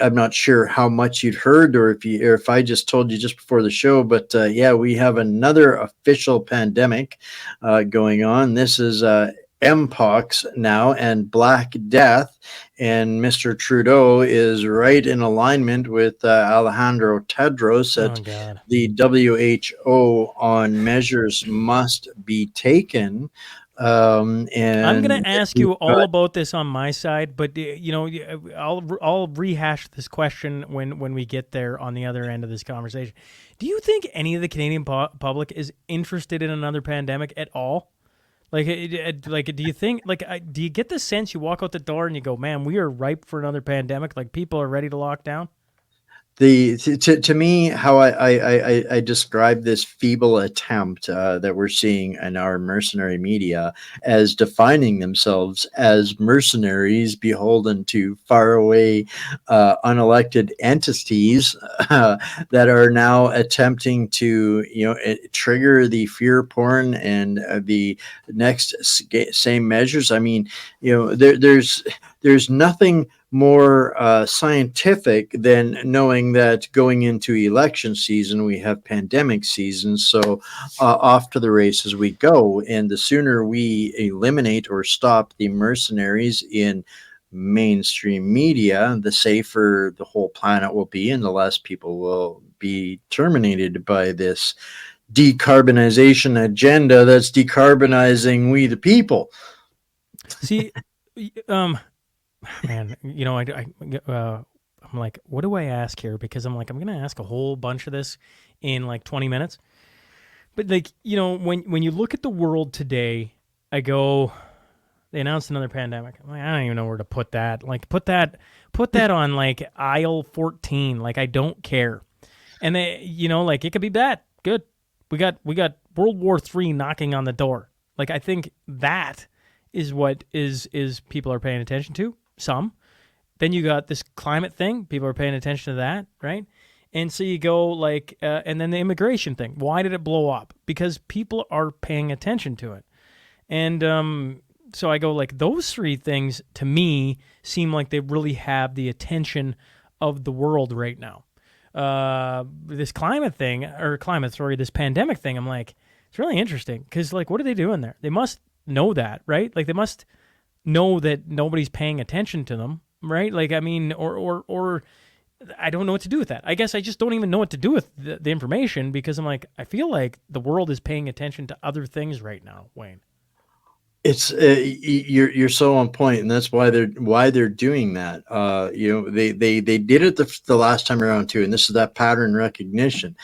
I'm not sure how much you'd heard, or if I just told you just before the show, but we have another official pandemic going on. This is Mpox now, and Black Death, and Mr. Trudeau is right in alignment with Alejandro Tedros at the WHO on measures must be taken. And I'm going to ask you all about this on my side, but I'll rehash this question when we get there on the other end of this conversation. Do you think any of the Canadian public is interested in another pandemic at all? Do you think, do you get the sense you walk out the door and you go, man, we are ripe for another pandemic? Like, people are ready to lock down? To me, how I describe this feeble attempt that we're seeing in our mercenary media as defining themselves as mercenaries beholden to faraway, unelected entities that are now attempting to trigger the fear porn and the next same measures. I mean, there's nothing more scientific than knowing that going into election season, we have pandemic season. So off to the races we go. And the sooner we eliminate or stop the mercenaries in mainstream media, the safer the whole planet will be, and the less people will be terminated by this decarbonization agenda that's decarbonizing we the people. See, man, I'm like, what do I ask here? Because I'm like, I'm going to ask a whole bunch of this in like 20 minutes. But like, when you look at the world today, I go, they announced another pandemic. I'm like, I don't even know where to put that. Like, put that on like aisle 14. Like, I don't care. And they, like, it could be bad. Good. We got World War III knocking on the door. Like, I think that is what is people are paying attention to. Some. Then you got this climate thing. People are paying attention to that, right? And so you go like, and then the immigration thing. Why did it blow up? Because people are paying attention to it. And so I go like, those three things to me seem like they really have the attention of the world right now. This climate thing, this pandemic thing, I'm like, it's really interesting because like, what are they doing there? They must know that, right? Like they must know that nobody's paying attention to them, right? Like, I mean, or I don't know what to do with that. I guess I just don't even know what to do with the information because I'm like, I feel like the world is paying attention to other things right now, Wayne. It's you're so on point, and that's why they're doing that. They did it the last time around too, and this is that pattern recognition.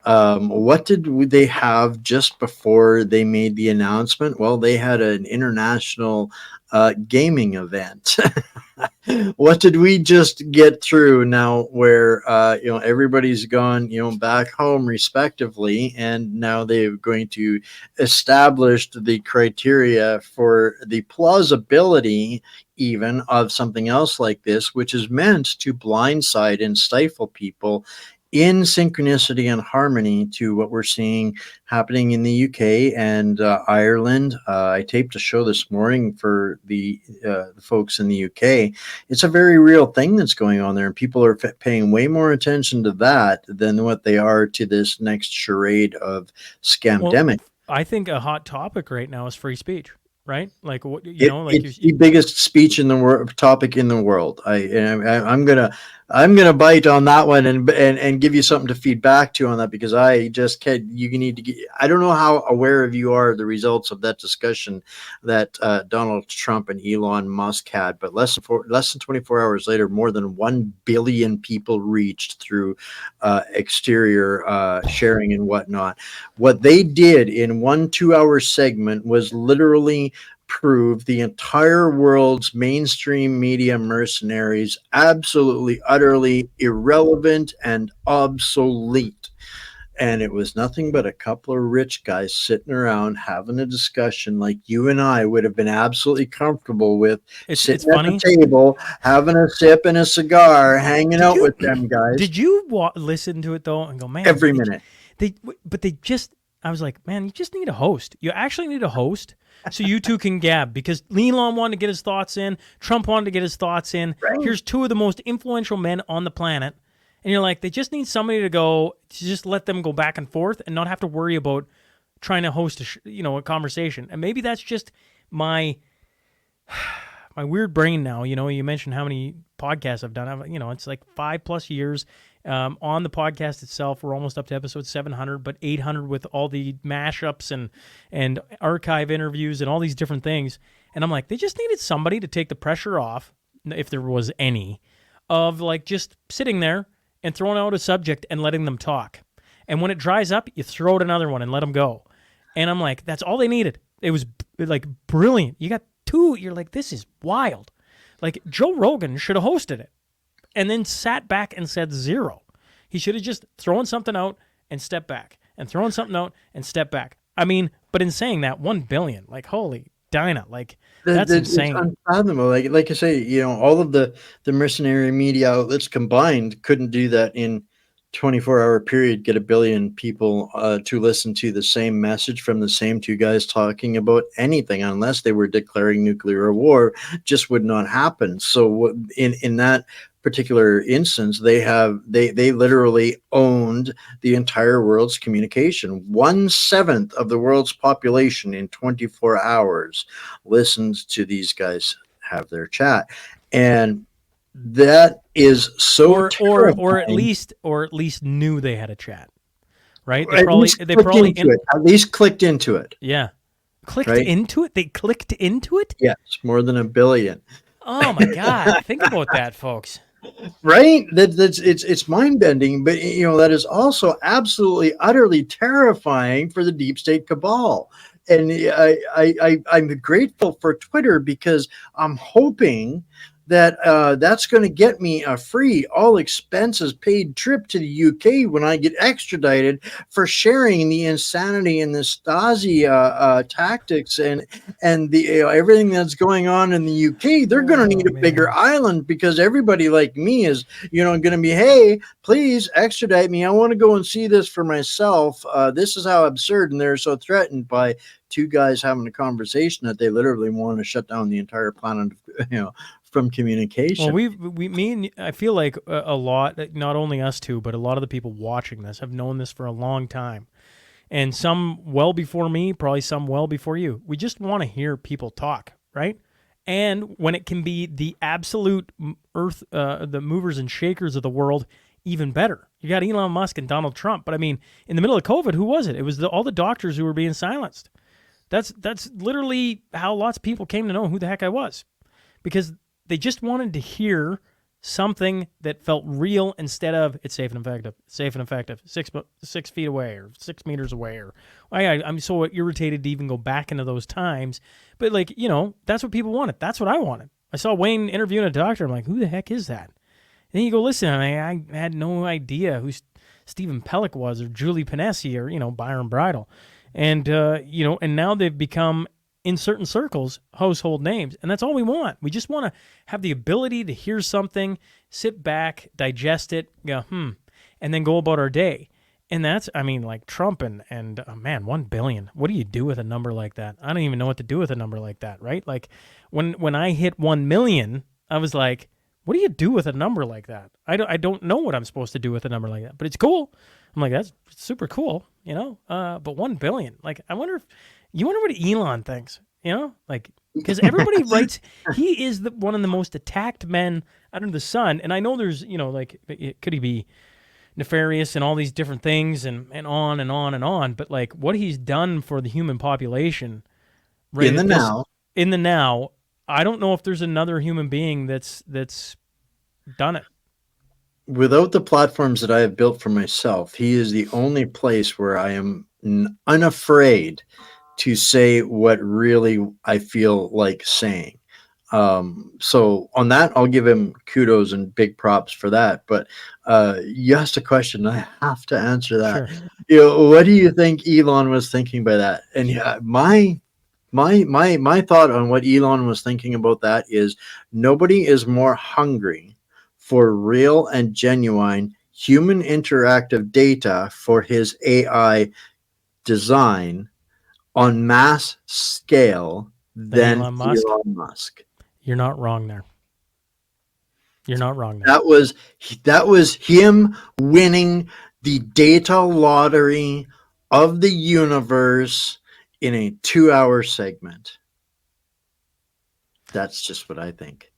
What did they have just before they made the announcement? Well, they had an international gaming event. What did we just get through now where everybody's gone back home respectively, and now they're going to establish the criteria for the plausibility even of something else like this, which is meant to blindside and stifle people in synchronicity and harmony to what we're seeing happening in the UK and Ireland. I taped a show this morning for the folks in the UK. It's a very real thing that's going on there, and people are paying way more attention to that than what they are to this next charade of scamdemic. Well, I think a hot topic right now is free speech. Right, like what it's the biggest speech in the world, topic in the world. I'm gonna bite on that one and give you something to feed back to on that because I just can't. You need to get. I don't know how aware of you are of the results of that discussion that Donald Trump and Elon Musk had, but less than 24 hours later, more than 1 billion people reached through exterior sharing and whatnot. What they did in 1 2-hour segment was literally prove the entire world's mainstream media mercenaries absolutely, utterly irrelevant and obsolete. And it was nothing but a couple of rich guys sitting around having a discussion like you and I would have been absolutely comfortable with, sitting at the table, having a sip and a cigar, hanging out with them guys. Did you listen to it though and go, man, every minute? I was like, man, you just need a host. You actually need a host so you two can gab because Elon wanted to get his thoughts in. Trump wanted to get his thoughts in. Right. Here's two of the most influential men on the planet. And you're like, they just need somebody to just let them go back and forth and not have to worry about trying to host a conversation. And maybe that's just my weird brain now. You mentioned how many podcasts I've done. It's like 5+ years. On the podcast itself, we're almost up to episode 700, but 800 with all the mashups and archive interviews and all these different things. And I'm like, they just needed somebody to take the pressure off, if there was any, of like just sitting there and throwing out a subject and letting them talk. And when it dries up, you throw out another one and let them go. And I'm like, that's all they needed. It was like brilliant. You got two. You're like, this is wild. Like Joe Rogan should have hosted it. And then sat back and said zero. He should have just thrown something out and stepped back. And thrown something out and stepped back. I mean, but in saying that, 1 billion, like, holy Dinah, like, that's insane. It's unfathomable. Like I say, all of the mercenary media outlets combined couldn't do that in 24-hour period, get 1 billion people to listen to the same message from the same two guys talking about anything, unless they were declaring nuclear war. Just would not happen. So in that particular instance, they literally owned the entire world's communication. 1/7 of the world's population in 24 hours listened to these guys have their chat, and that is so or at least knew they had a chat, right? They at least clicked into it. Yeah, into it. They clicked into it. Yes, more than 1 billion. Oh my God! Think about that, folks. Right? That's it's mind bending, but that is also absolutely utterly terrifying for the deep state cabal. And I'm grateful for Twitter because I'm hoping that that's going to get me a free, all expenses paid trip to the UK when I get extradited for sharing the insanity and the Stasi tactics and the everything that's going on in the UK. They're going to Oh need a bigger man. island because everybody like me is going to be, hey, please extradite me. I want to go and see this for myself. This is how absurd, and they're so threatened by two guys having a conversation that they literally want to shut down the entire planet, from Well, communication. I feel like a lot, not only us two, but a lot of the people watching this have known this for a long time. And some well before me, probably some well before you. We just want to hear people talk, right? And when it can be the absolute the movers and shakers of the world, even better. You got Elon Musk and Donald Trump, but I mean, in the middle of COVID, who was it? It was all the doctors who were being silenced. That's literally how lots of people came to know who the heck I was, because they just wanted to hear something that felt real instead of it's safe and effective, 6 feet away or 6 meters away. Or I'm so irritated to even go back into those times. But that's what people wanted. That's what I wanted. I saw Wayne interviewing a doctor. I'm like, who the heck is that? And then you go listen. I had no idea who Stephen Pellick was, or Julie Panesi, or Byron Bridle, and and now they've become, in certain circles, household names. And that's all we want. We just want to have the ability to hear something, sit back, digest it, go, and then go about our day. And that's, like Trump and man, 1 billion. What do you do with a number like that? I don't even know what to do with a number like that, right? Like when I hit 1 million, I was like, what do you do with a number like that? I don't know what I'm supposed to do with a number like that, but it's cool. I'm like, that's super cool, but 1 billion, like, you wonder what Elon thinks, because everybody writes, he is one of the most attacked men under the sun. And I know there's, could he be nefarious and all these different things and on and on and on, but like what he's done for the human population right In the at this, now, in the now, I don't know if there's another human being that's done it. without the platforms that I have built for myself, he is the only place where I am unafraid to say what really I feel like saying. So on that, I'll give him kudos and big props for that. But you asked a question, I have to answer that. Sure. What do you think Elon was thinking by that? And yeah, my thought on what Elon was thinking about that is nobody is more hungry for real and genuine human interactive data for his AI design on mass scale Then than Elon Musk, Elon Musk. you're not wrong there. You're not wrong there. That was him winning the data lottery of the universe in a 2-hour segment. That's just what I think.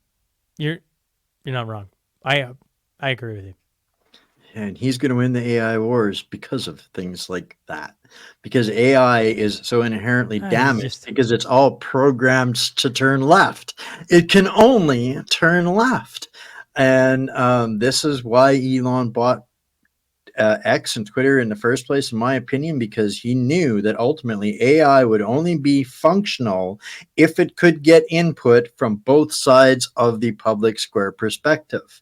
You're not wrong. I agree with you. And he's going to win the AI wars because of things like that. Because AI is so inherently He's damaged just because it's all programmed to turn left. It can only turn left. And this is why Elon bought X and Twitter in the first place, in my opinion, because he knew that ultimately AI would only be functional if it could get input from both sides of the public square perspective.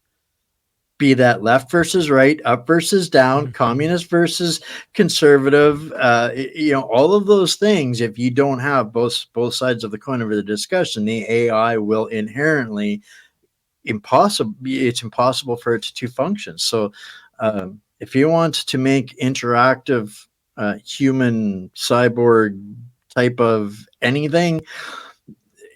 Be that left versus right, up versus down, communist versus conservative, all of those things. If you don't have both sides of the coin of the discussion, the AI will inherently impossible. It's impossible for it to function. So, if you want to make interactive human cyborg type of anything,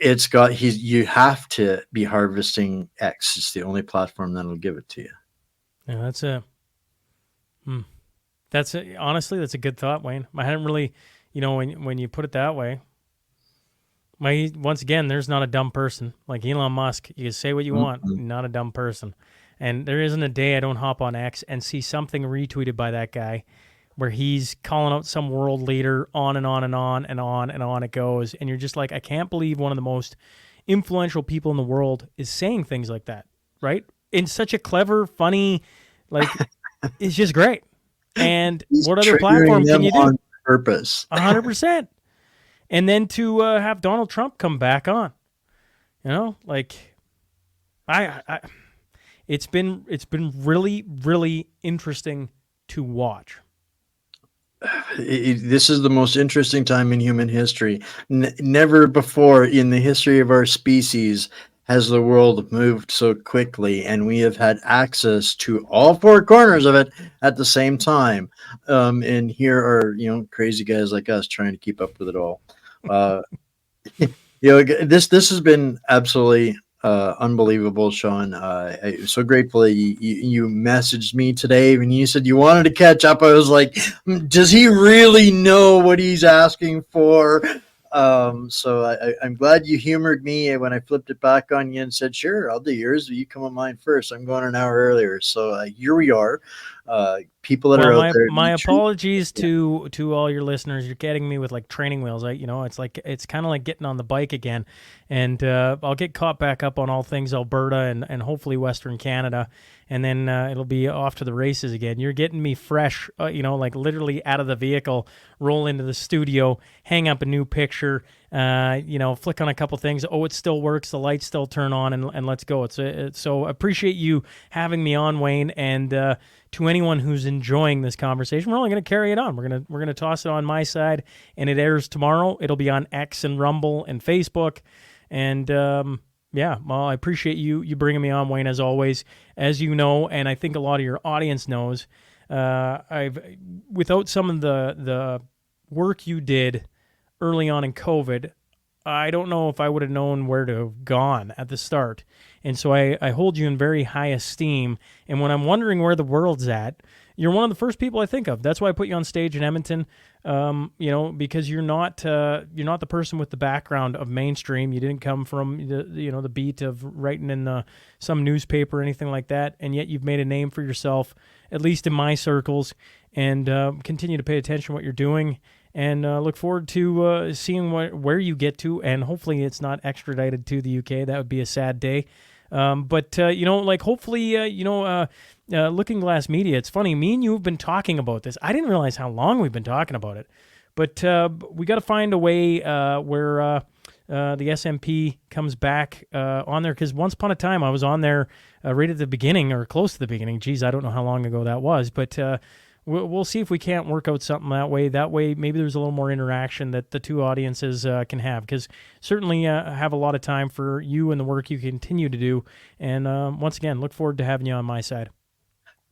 you have to be harvesting X. It's the only platform that'll give it to you. yeah, honestly, that's a good thought, Wayne. I hadn't really, when you put it that way. Once again, there's not a dumb person like Elon Musk. You can say what you want, not a dumb person. And there isn't a day I don't hop on X and see something retweeted by that guy where he's calling out some world leader, on and on and on and on and on it goes. And you're just like, I can't believe one of the most influential people in the world is saying things like that, right? in such a clever, funny, like it's just great. And He's what other triggering platform can them you do? on purpose. 100%. And then to have Donald Trump come back on, like I it's been really, really interesting to watch. This is the most interesting time in human history. Never before in the history of our species has the world moved so quickly, and we have had access to all four corners of it at the same time. And here are crazy guys like us trying to keep up with it all. Uh, this has been absolutely unbelievable, Shaun. I'm so grateful that you messaged me today when you said you wanted to catch up. I was like, does he really know what he's asking for? So I'm glad you humored me when I flipped it back on you and said, sure, I'll do yours. You come on mine first. I'm going an hour earlier. So here we are. People that Well, are out there. my apologies to all your listeners. You're getting me with like training wheels. It's kind of like getting on the bike again, and I'll get caught back up on all things Alberta and hopefully Western Canada, and then it'll be off to the races again. You're getting me fresh, like literally out of the vehicle, roll into the studio, hang up a new picture, flick on a couple things. Oh, it still works. The lights still turn on, and let's go. So appreciate you having me on, Wayne, and to anyone who's enjoying this conversation, we're only going to carry it on. We're gonna toss it on my side, and it airs tomorrow. It'll be on X and Rumble and Facebook, and well, I appreciate you bringing me on, Wayne, as always. As you know, and I think a lot of your audience knows, without some of the work you did early on in COVID, I don't know if I would have known where to have gone at the start. And so I hold you in very high esteem. And when I'm wondering where the world's at, you're one of the first people I think of. That's why I put you on stage in Edmonton, because you're not the person with the background of mainstream. You didn't come from the beat of writing in some newspaper or anything like that. And yet you've made a name for yourself, at least in my circles, and continue to pay attention to what you're doing. And look forward to seeing where you get to, and hopefully it's not extradited to the UK. That would be a sad day. But hopefully, Looking Glass Media, it's funny, me and you have been talking about this. I didn't realize how long we've been talking about it. But we got to find a way where the SMP comes back on there, because once upon a time I was on there right at the beginning, or close to the beginning. Geez, I don't know how long ago that was, but we'll see if we can't work out something that way. That way, maybe there's a little more interaction that the two audiences can have, because certainly have a lot of time for you and the work you continue to do. And once again, look forward to having you on my side.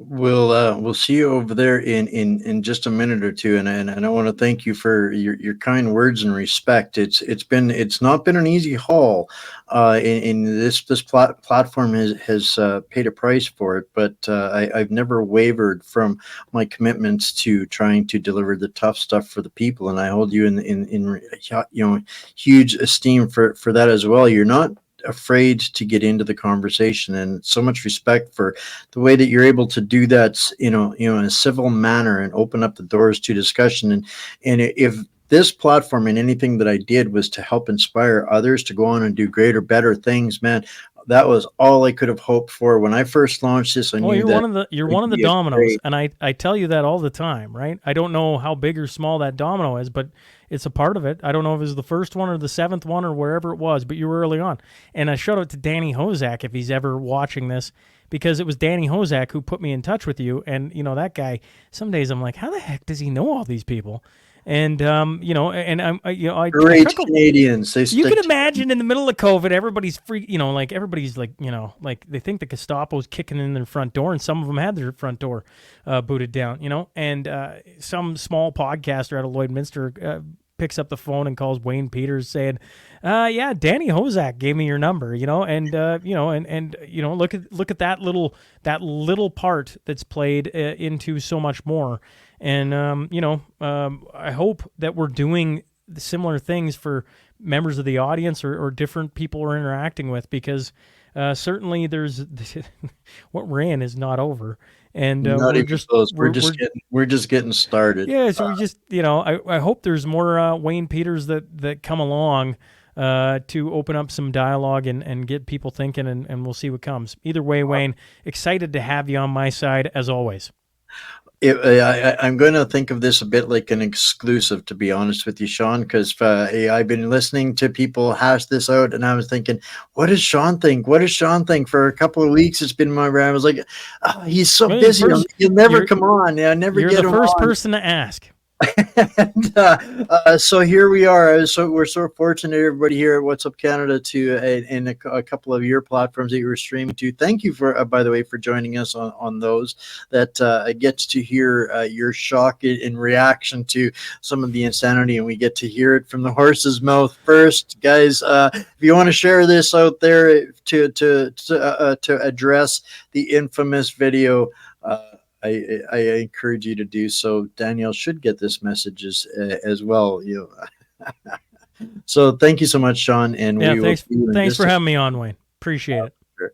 We'll see you over there in just a minute or two, and I want to thank you for your kind words and respect. It's not been an easy haul, in this platform has paid a price for it, but I've never wavered from my commitments to trying to deliver the tough stuff for the people, and I hold you in huge esteem for that as well. You're not afraid to get into the conversation, and so much respect for the way that you're able to do that, in a civil manner, and open up the doors to discussion. And if this platform and anything that I did was to help inspire others to go on and do greater, better things, man, that was all I could have hoped for. When I first launched this, I knew you're one of the dominoes, and I tell you that all the time, right? I don't know how big or small that domino is, but it's a part of it. I don't know if it was the first one or the seventh one or wherever it was, but you were early on. And I shout out to Danny Hozak if he's ever watching this, because it was Danny Hozak who put me in touch with you. And that guy, some days I'm like, how the heck does he know all these people? And and I great Canadians. You can imagine in the middle of COVID, everybody's free. Everybody's like they think the Gestapo's kicking in their front door, and some of them had their front door booted down. And some small podcaster out of Lloydminster picks up the phone and calls Wayne Peters saying, yeah, Danny Hozak gave me your number, and look at that little part that's played into so much more. And, I hope that we're doing similar things for members of the audience or different people we're interacting with, because certainly there's what we're in is not over. And not even close. We're just getting started. Yeah, so we just, I hope there's more Wayne Peters that come along to open up some dialogue and get people thinking, and we'll see what comes. Either way, Wayne, excited to have you on my side as always. I'm going to think of this a bit like an exclusive, to be honest with you, Shaun, because I've been listening to people hash this out, and I was thinking, what does Shaun think? What does Shaun think? For a couple of weeks, it's been my brain. I was like, oh, he's so busy. He'll never come on. I never get him on. You're the first person to ask. And so here we are. So we're so fortunate, everybody here at What's Up Canada, to in a couple of your platforms that you were streaming to. Thank you for, by the way, for joining us on those. That gets to hear your shock in reaction to some of the insanity, and we get to hear it from the horse's mouth first, guys. If you want to share this out there to address the infamous video. I encourage you to do so. Danielle should get this message as well. So thank you so much, Shaun. And thanks for having me on, Wayne. Appreciate it. Sure.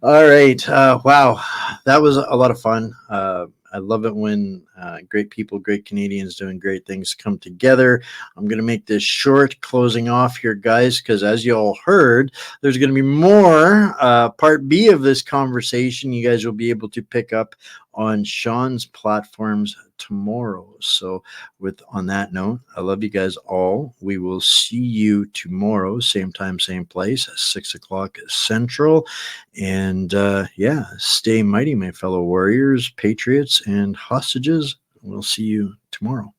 All right. Wow, that was a lot of fun. I love it when great people, great Canadians doing great things come together. I'm going to make this short, closing off here, guys, because as you all heard, there's going to be more part B of this conversation. You guys will be able to pick up on Shaun's platforms tomorrow. So on that note, I love you guys all. We will see you tomorrow, same time, same place, 6 o'clock Central. And stay mighty, my fellow warriors, patriots, and hostages. We'll see you tomorrow.